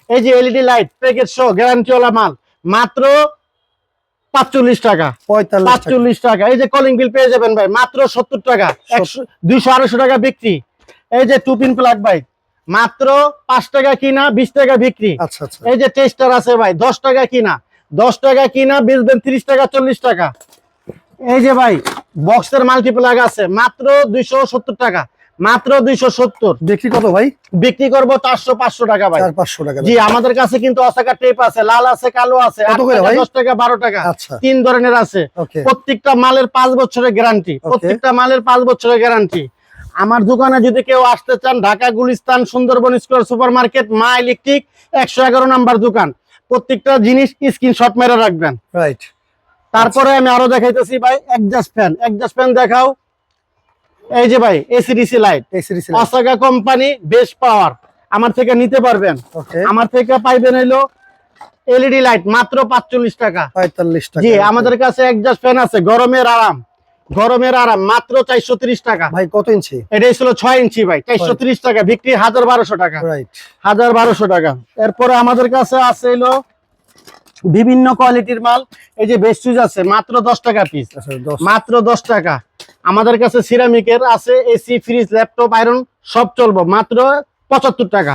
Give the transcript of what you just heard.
এই যে LED light packet সহ গ্যারান্টিওয়ালা মাল মাত্র 45 টাকা, 45 টাকা। এই যে কলিং বিল পেয়ে যাবেন ভাই মাত্র 70 টাকা, 200-250 টাকা বিক্রি। এই যে 2 পিন প্লাগ ভাই মাত্র 5 টাকা কিনা 20 টাকা বিক্রি। আচ্ছা আচ্ছা। এই যে টেস্টার আছে ভাই 10 টাকা কিনা 10 টাকা কিনা বেচবেন 30 টাকা 40 টাকা। এই যে ভাই বক্সের মাল্টিপ্লাগ আছে মাত্র 270 টাকা, মাত্র 270। বিক্রি কত ভাই? বিক্রি করবো 400-500 টাকা ভাই। 500 টাকা। জি আমাদের কাছে কিন্তু অসাকা টেপ আছে, লাল আছে, কালো আছে, 8 টাকা 10 টাকা 12 টাকা, 3 ধরনের আছে। প্রত্যেকটা মালের 5 বছরের গ্যারান্টি, প্রত্যেকটা মালের 5 বছরের গ্যারান্টি। আমার দোকানে যদি কেউ আসতে চান, Dhaka Gulistan Sundarban square super market মা ইলেকট্রিক 111 নাম্বার দোকান। প্রত্যেকটা জিনিস স্ক্রিনশট মেরে রাখবেন। রাইট। তারপরে আমি আরো দেখাইতেছি ভাই এক্সজস্ট ফ্যান দেখাও। এই যে ভাই এসিডিসি লাইট, অসাকা কোম্পানি, বেস্ট পাওয়ার, আমার থেকে নিতে পারবেন। আমার থেকে পাইবেন হইলো এলইডি লাইট মাত্র 45 টাকা, 45 টাকা। জি আমাদের কাছে এক্সজস্ট ফ্যান আছে গরমের আরাম, গরমের আরাম মাত্র 430 টাকা। ভাই কত ইঞ্চি? এটা ছিল 6 ইঞ্চি ভাই, 430 টাকা বিক্রি, 1200 টাকা। রাইট, 1200 টাকা। এরপরে আমাদের কাছে আছে হলো বিভিন্ন কোয়ালিটির মাল। এই যে বেস্ট সুইচ আছে মাত্র 10 টাকা পিস, মাত্র 10 টাকা। আমাদের কাছে সিরামিকের আছে, এসি, ফ্রিজ, ল্যাপটপ, আয়রন সব চলবো মাত্র 75 টাকা।